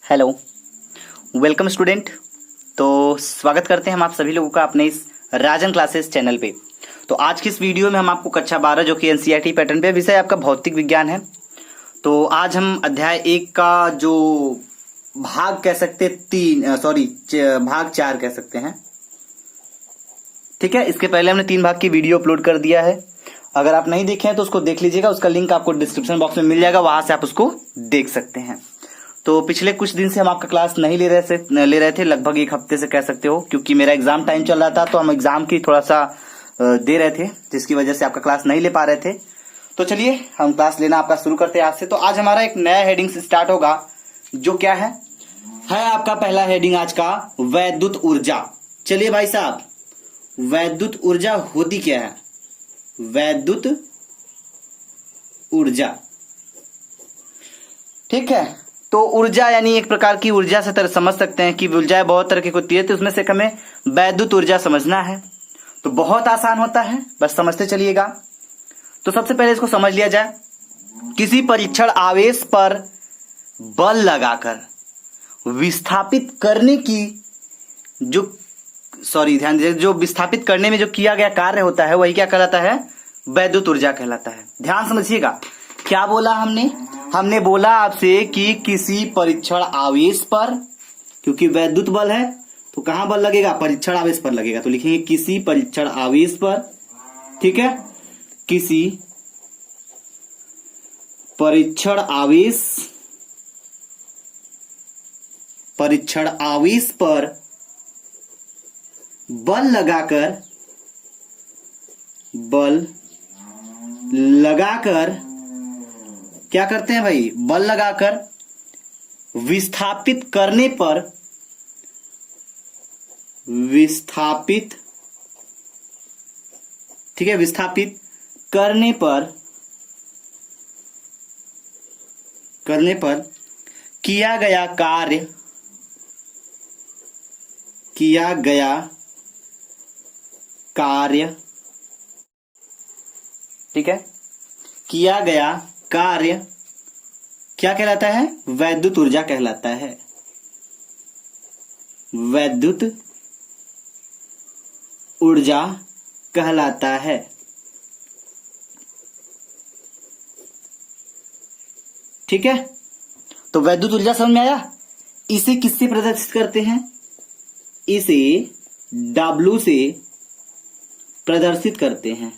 Hello, welcome student. तो स्वागत करते हैं हम आप सभी लोगों का अपने इस राजन क्लासेस चैनल पे। तो आज की इस वीडियो में हम आपको कक्षा 12 जो कि एनसीईआरटी पैटर्न पे विषय आपका भौतिक विज्ञान है। तो आज हम अध्याय 1 का जो भाग कह सकते भाग 4 कह सकते हैं। ठीक है, इसके पहले हमने 3 भाग की वीडियो अपलोड कर दिया है। अगर आप नहीं देखे हैं तो उसको देख लीजिएगा, उसका लिंक आपको डिस्क्रिप्शन बॉक्स में मिल जाएगा, वहां से आप उसको देख सकते हैं। तो पिछले कुछ दिन से हम आपका क्लास नहीं ले रहे थे, लगभग 1 हफ्ते से कह सकते हो, क्योंकि मेरा एग्जाम टाइम चल रहा था तो हम एग्जाम की थोड़ा सा दे रहे थे, जिसकी वजह से आपका क्लास नहीं ले पा रहे थे। तो चलिए हम क्लास लेना आपका शुरू करते हैं आज से। तो आज हमारा एक नया हेडिंग से स्टार्ट होगा, जो क्या है आपका पहला हेडिंग आज का वैद्युत ऊर्जा। चलिए भाई साहब, वैद्युत ऊर्जा होती क्या है? वैद्युत ऊर्जा, ठीक है। तो ऊर्जा यानी एक प्रकार की ऊर्जा से तरह समझ सकते हैं कि ऊर्जाएं बहुत तरह की होती है, तो उसमें से हमें वैद्युत ऊर्जा समझना है। तो बहुत आसान होता है, बस समझते चलिएगा। तो सबसे पहले इसको समझ लिया जाए। किसी परीक्षण आवेश पर बल लगाकर विस्थापित करने की ध्यान दीजिए, जो विस्थापित करने में जो किया गया कार्य होता है वही क्या कहलाता है? वैद्युत ऊर्जा कहलाता है। ध्यान समझिएगा, क्या बोला हमने बोला आपसे कि किसी परीक्षण आवेश पर, क्योंकि वैद्युत बल है तो कहां बल लगेगा? परीक्षण आवेश पर लगेगा। तो लिखेंगे किसी परीक्षण आवेश पर, ठीक है, किसी परीक्षण आवेश पर बल लगाकर क्या करते हैं भाई? बल लगाकर विस्थापित करने पर ठीक है, विस्थापित करने पर किया गया कार्य ठीक है, किया गया कार्य क्या कहलाता है? वैद्युत ऊर्जा कहलाता है। वैद्युत ऊर्जा कहलाता है, ठीक है। तो वैद्युत ऊर्जा समझ में आया? इसे किससे प्रदर्शित करते हैं? इसे W से प्रदर्शित करते हैं,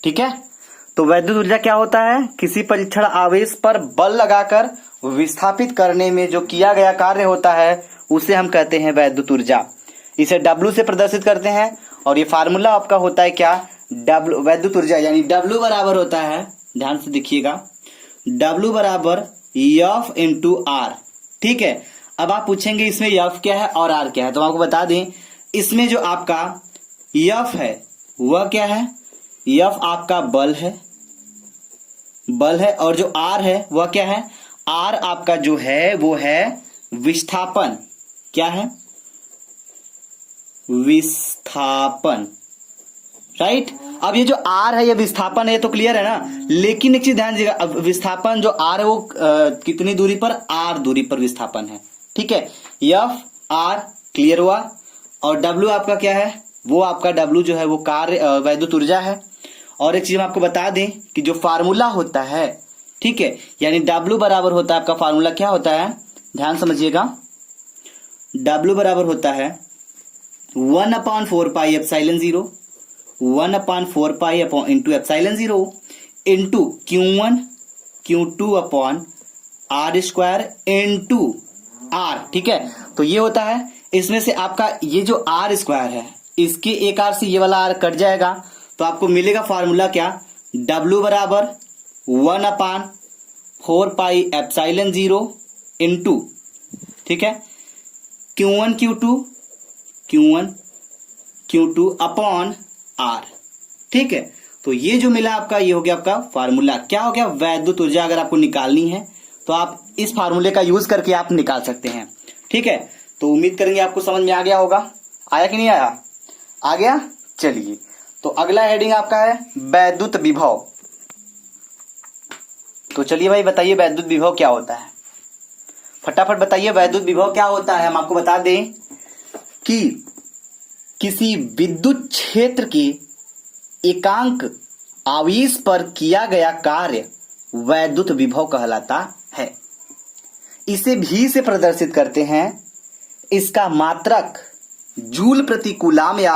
ठीक है। तो वैद्युत ऊर्जा क्या होता है? किसी परीक्षण आवेश पर बल लगाकर विस्थापित करने में जो किया गया कार्य होता है उसे हम कहते हैं वैद्युत ऊर्जा। इसे W से प्रदर्शित करते हैं, और ये फार्मूला आपका होता है क्या? W, वैद्युत ऊर्जा यानी W बराबर होता है, ध्यान से देखिएगा, W बराबर F इंटू R, ठीक है। अब आप पूछेंगे इसमें F क्या है और R क्या है, तो आपको बता दें, इसमें जो आपका F है वह क्या है? F आपका बल है, और जो R है वह क्या है? R आपका जो है वो है विस्थापन। क्या है? विस्थापन, राइट। अब ये जो R है ये विस्थापन है, तो क्लियर है ना। लेकिन एक चीज ध्यान दीजिएगा, अब विस्थापन जो R है वो कितनी दूरी पर? R दूरी पर विस्थापन है, ठीक है। F R क्लियर हुआ। और W आपका क्या है? वो आपका W जो है वो कार्य वैद्युत ऊर्जा है। और एक चीज हम आपको बता दें कि जो फार्मूला होता है, ठीक है, यानी W बराबर होता है, आपका फार्मूला क्या होता है? ध्यान समझिएगा, W बराबर होता है 1/4 pi epsilon 0, 1/4 pi into epsilon 0 into Q1 Q2 upon R square into R, ठीक है। तो ये होता है, इसमें से आपका ये जो R स्क्वायर है, इसके एक R से ये वाला R कट जाएगा, तो आपको मिलेगा फार्मूला क्या? W बराबर 1/4 पाई एप्सिलॉन 0 इंटू, ठीक है, Q1 Q2 अपॉन R, ठीक है। तो ये जो मिला आपका, ये हो गया आपका फार्मूला। क्या हो गया? वैद्युत ऊर्जा अगर आपको निकालनी है तो आप इस फार्मूले का यूज करके आप निकाल सकते हैं, ठीक है। तो उम्मीद करेंगे आपको समझ में आ गया होगा। आया कि नहीं आया? आ गया। चलिए, तो अगला हेडिंग आपका है वैद्युत विभव। तो चलिए भाई बताइए वैद्युत विभव क्या होता है, फटाफट बताइए वैद्युत विभव क्या होता है। हम आपको बता दें कि किसी विद्युत क्षेत्र के एकांक आवेश पर किया गया कार्य वैद्युत विभव कहलाता है। इसे भी से प्रदर्शित करते हैं। इसका मात्रक जूल प्रति कूलाम या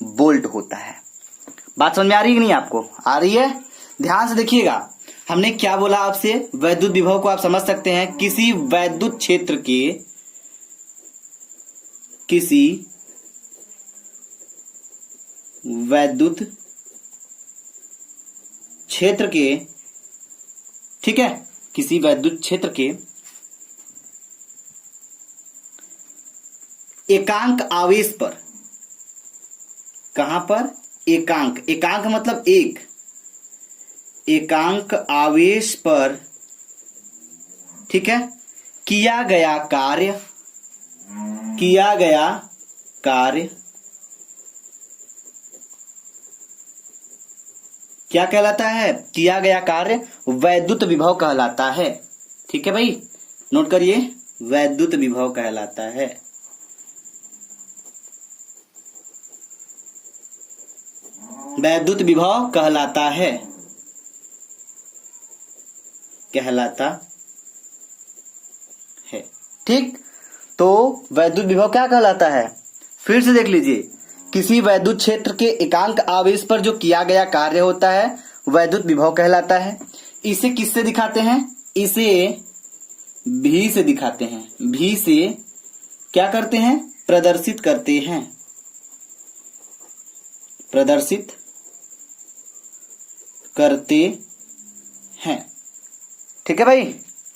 वोल्ट होता है। बात समझ में आ रही है कि नहीं आपको? आ रही है? ध्यान से देखिएगा, हमने क्या बोला आपसे। वैद्युत विभव को आप समझ सकते हैं, किसी वैद्युत क्षेत्र के ठीक है, किसी वैद्युत क्षेत्र के एकांक आवेश पर, कहां पर? एकांक मतलब एकांक आवेश पर, ठीक है, किया गया कार्य क्या कहलाता है? किया गया कार्य वैद्युत विभव कहलाता है। ठीक है भाई, नोट करिए, वैद्युत विभव कहलाता है। वैद्युत विभव कहलाता है। ठीक, तो वैद्युत विभव क्या कहलाता है? फिर से देख लीजिए, किसी वैद्युत क्षेत्र के एकांक आवेश पर जो किया गया कार्य होता है वैद्युत विभव कहलाता है। इसे किससे दिखाते हैं? इसे भी से दिखाते हैं। भी से क्या करते हैं? प्रदर्शित करते हैं। ठीक है भाई,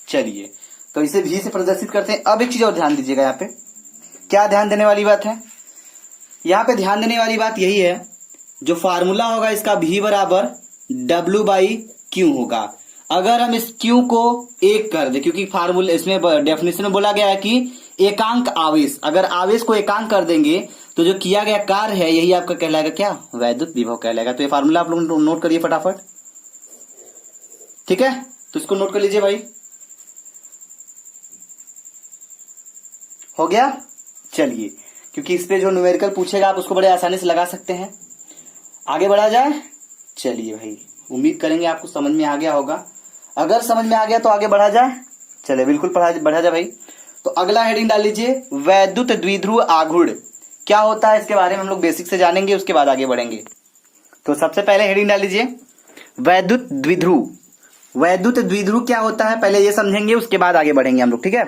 चलिए, तो इसे भी से प्रदर्शित करते हैं। अब एक चीज और ध्यान दीजिएगा, यहाँ पे क्या ध्यान देने वाली बात है? यहाँ पे ध्यान देने वाली बात यही है, जो फार्मूला होगा इसका V बराबर W/Q होगा। अगर हम इस Q को 1 कर दे, क्योंकि फार्मूला इसमें डेफिनेशन में बोला गया है कि एकांक आवेश, अगर आवेश को एकांक कर देंगे तो जो किया गया कार्य है यही आपका कहलाएगा क्या? वैद्युत विभव कहलाएगा। तो ये फार्मूला आप लोग नोट करिए फटाफट। ठीक है, तो इसको नोट कर लीजिए भाई। हो गया? चलिए, क्योंकि इस पे जो न्यूमेरिकल पूछेगा आप उसको बड़े आसानी से लगा सकते हैं। आगे बढ़ा जाए। चलिए भाई, उम्मीद करेंगे आपको समझ में आ गया होगा। अगर समझ में आ गया तो आगे बढ़ा जाए। चलिए बिल्कुल बढ़ा जाए भाई। तो अगला हेडिंग डाल लीजिए, वैद्युत द्विध्रुव आघूर्ण क्या होता है, इसके बारे में हम लोग बेसिक से जानेंगे, उसके बाद आगे बढ़ेंगे। तो सबसे पहले हेडिंग डाल लीजिए वैद्युत द्विध्रुव। वैद्युत द्विध्रुव क्या होता है पहले ये समझेंगे, उसके बाद आगे बढ़ेंगे हम लोग। ठीक है,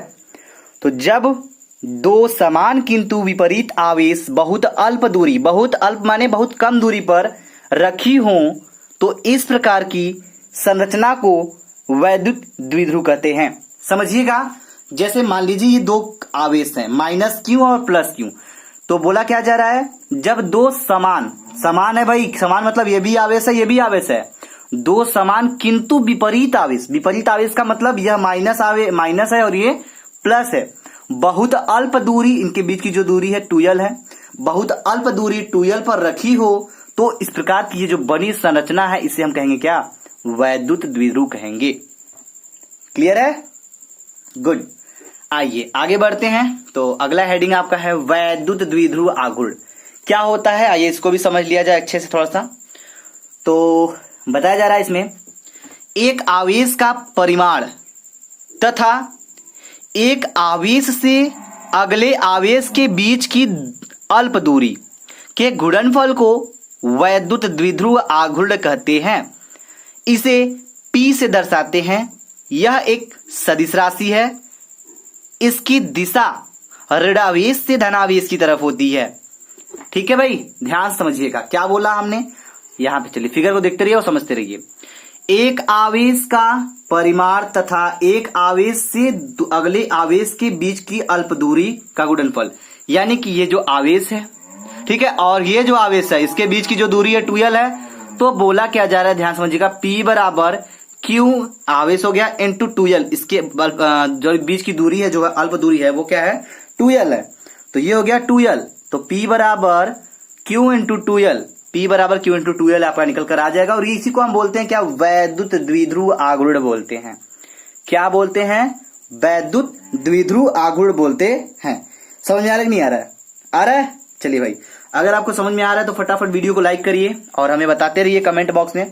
तो जब दो समान किंतु विपरीत आवेश बहुत अल्प दूरी, बहुत अल्प माने बहुत कम दूरी पर रखी हो तो इस प्रकार की संरचना को वैद्युत द्विध्रुव कहते हैं। समझिएगा, जैसे मान लीजिए ये दो आवेश हैं, -Q और +Q। तो बोला क्या जा रहा है, जब दो समान है भाई, समान मतलब ये भी आवेश है ये भी आवेश है, दो समान किंतु विपरीत आवेश, विपरीत आवेश का मतलब यह माइनस है और ये प्लस है, बहुत अल्प दूरी, इनके बीच की जो दूरी है 2l है, बहुत अल्प दूरी 2l पर रखी हो तो इस प्रकार की ये जो बनी संरचना है इसे हम कहेंगे क्या? वैद्युत द्विध्रुव कहेंगे। क्लियर है? गुड। आइए आगे बढ़ते हैं। तो अगला हेडिंग आपका है वैद्युत द्विध्रुव आघूर्ण क्या होता है, आइए इसको भी समझ लिया जाए अच्छे से थोड़ा सा। तो बताया जा रहा है इसमें, एक आवेश का परिमाण तथा एक आवेश से अगले आवेश के बीच की अल्प दूरी के गुणनफल को वैद्युत द्विध्रुव आघूर्ण कहते हैं। इसे P से दर्शाते हैं। यह एक सदिश राशि है। इसकी दिशा ऋणावेश से धनावेश की तरफ होती है। ठीक है भाई, ध्यान समझिएगा क्या बोला हमने। यहां पे चलिए फिगर को देखते रहिए और समझते रहिए। एक आवेश का परिमाण तथा एक आवेश से अगले आवेश के बीच की अल्प दूरी का गुणनफल, यानी कि ये जो आवेश है, ठीक है, और ये जो आवेश है इसके बीच की जो दूरी है 2l है। तो बोला क्या जा रहा है, ध्यान समझिएगा, P बराबर Q आवेश हो गया इंटू 2l, इसके जो बीच की दूरी है, जो अल्प दूरी है वो क्या है? 2l है। तो ये हो गया 2l। तो P बराबर Q इंटू 2L, P बराबर Q इंटू 2L आपका निकल कर आ जाएगा। और इसी को हम बोलते हैं क्या, वैद्युत द्विध्रुव आघूर्ण बोलते हैं। क्या बोलते हैं, वैद्युत द्विध्रुव आघूर्ण बोलते हैं। समझ में आ रहा है कि नहीं आ रहा है, आ रहा है। चलिए भाई, अगर आपको समझ में आ रहा है तो फटाफट वीडियो को लाइक करिए और हमें बताते रहिए कमेंट बॉक्स में,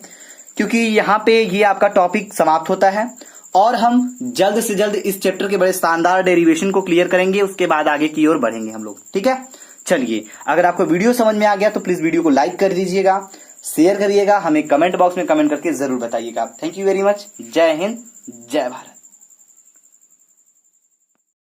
क्योंकि यहाँ पे ये आपका टॉपिक समाप्त होता है और हम जल्द से जल्द इस चैप्टर के बड़े शानदार डेरिवेशन को क्लियर करेंगे, उसके बाद आगे की ओर बढ़ेंगे हम लोग, ठीक है। चलिए, अगर आपको वीडियो समझ में आ गया तो प्लीज वीडियो को लाइक कर दीजिएगा, शेयर करिएगा, हमें कमेंट बॉक्स में कमेंट करके जरूर बताइएगा। Thank you very much. जय हिंद, जय भारत।